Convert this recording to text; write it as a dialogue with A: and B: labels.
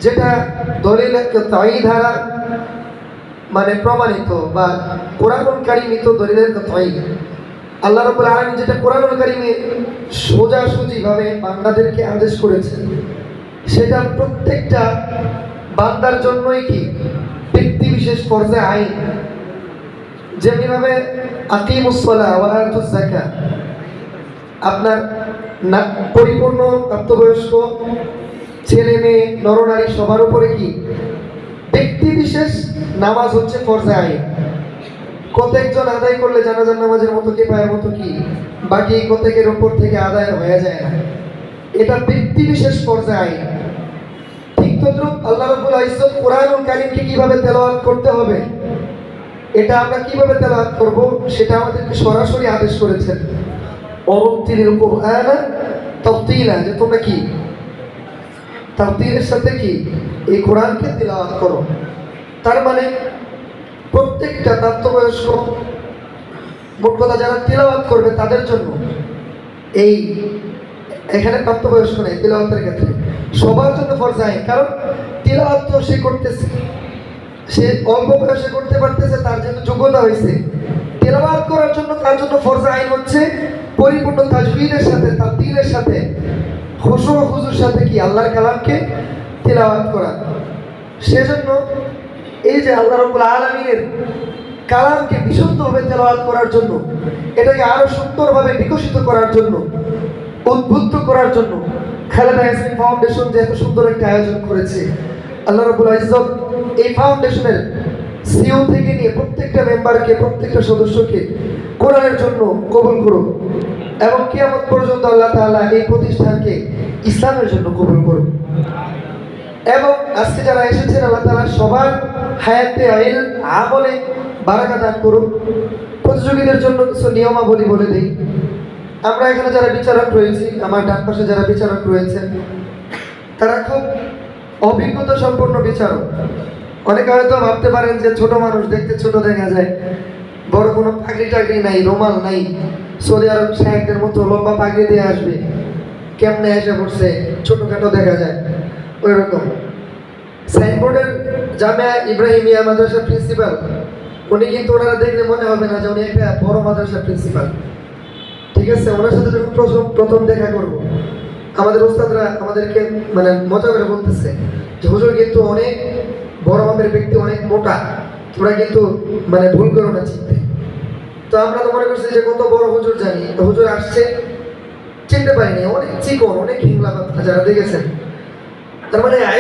A: যেটা দলিল কাতঈ দ্বারা মানে প্রমাণিত বা কোরআনুল কারীমিত দলিলের কাতঈ। আল্লাহ রাব্বুল আলামিন যেটা কোরআনুল কারীমে সোজাসুজি ভাবে বান্দাদেরকে আদেশ করেছেন, সেটা প্রত্যেকটা বান্দার জন্যই কি ব্যক্তি বিশেষ ফরজে আইন। যেমনিভাবে আকিমুস সালাহ ওয়া আতুজ যাকাত আপনার পরিপূর্ণ প্রাপ্তবয়স্ক ছেলে মেয়ে নরনারী সবার উপরে কি ব্যক্তি বিশেষ নামাজ হচ্ছে ফরজে আইন। কতজন আদায় করলে জানাজার নামাজের মতো কিফায়ার মতো কি বাকি কতকের উপর থেকে আদায় হয়ে যায় না, এটা ব্যক্তি বিশেষ ফরজে আইন। ঠিক তদ্রুপ আল্লাহ রাব্বুল ইজ্জত কোরআনুল কারীমকে কিভাবে তেলাওয়াত করতে হবে, এটা আমরা কিভাবে তেলাওয়াত করব সেটা আমাদেরকে সরাসরি আদেশ করেছেন। ওয়ারাত্তিলিল কুরআনা তারতিলা, যে তোমরা কি তারতিলের সাথে কি এই কোরআনকে তেলাওয়াত করো। তার মানে প্রত্যেকটা প্রাপ্তবয়স্ক, মোট কথা যারা তেলাওয়াত করবে তাদের জন্য এই এখানে প্রাপ্তবয়স্ক নেই, তেলাওয়াতের ক্ষেত্রে সবার জন্য ফরজ আইন। কারণ তেলাওয়াত তো সে করতেছে, সে অল্প বয়সে করতে পারতেছে, তার জন্য যোগ্যতা হয়েছে। তেলাওয়াত করার জন্য তার জন্য ফরজ আইন হচ্ছে পরিপূর্ণ তাজবিদের সাথে, তারতিলের সাথে, খুশু ও খুজুর সাথে কি আল্লাহর কালামকে তেলাওয়াত করা। সেজন্য এই যে আল্লাহ রাব্বুল আলামিনের কালামকে বিশুদ্ধভাবে তেলাওয়াত করার জন্য, এটাকে আরো সুন্দরভাবে বিকশিত করার জন্য, উদ্বুদ্ধ করার জন্য খালেদা ইয়াসমিন ফাউন্ডেশন যে এত সুন্দর একটা আয়োজন করেছে, আল্লাহ রাব্বুল ইজ্জত এই ফাউন্ডেশনের সিইও থেকে নিয়ে প্রত্যেকটা মেম্বারকে, প্রত্যেকটা সদস্যকে কোরআনের জন্য কবুল করুন এবং কিয়ামত পর্যন্ত আল্লাহ তাআলা এই প্রতিষ্ঠানকে ইসলামের জন্য কবুল করুন। এবং আজকে যারা এসেছেন আল্লাহ তাআলা সবার হায়াতে ইলম আমলে বারাকা দান করুন। প্রতিযোগীদের জন্য কিছু নিয়মাবলী বলে দিই। আমরা এখানে যারা বিচারক রয়েছি, আমার ডান পাশে যারা বিচারক রয়েছেন, তারা খুব অভিজ্ঞতা সম্পন্ন বিচারক। অনেকে হয়তো ভাবতে পারেন যে ছোট মানুষ, দেখতে ছোট দেখা যায়, বড় কোনো পাগড়ি টাগড়ি নাই, রুমাল নাই, সৌদি আরব শায়েখদের মতো লম্বা পাগড়ি দিয়ে আসবে, কেমনে এসে পড়ছে, ছোটখাটো দেখা যায় ওই রকম। সাইনবোর্ডের জামিয়া ইব্রাহিমিয়া মাদ্রাসার প্রিন্সিপাল, উনি কিন্তু ওনারা দেখলে মনে হবে না যে উনি একটা বড় মাদ্রাসার প্রিন্সিপাল। ঠিক আছে, ওনার সাথে যখন প্রথম দেখা করবো, আমাদের ওস্তাদরা আমাদেরকে মানে মজা করে বলতেছে যে হুজুর কিন্তু অনেক বড় মাপের ব্যক্তি, অনেক মোটা, তোরা কিন্তু মানে ভুল করো না চিনতে। তো আমরা তো মনে করছি যে কত বড় হুজুর জানি, তো হুজুর আসছে চিনতে পারিনি, অনেক চিকন, অনেক হিংলা, যারা দেখেছেন। তার মানে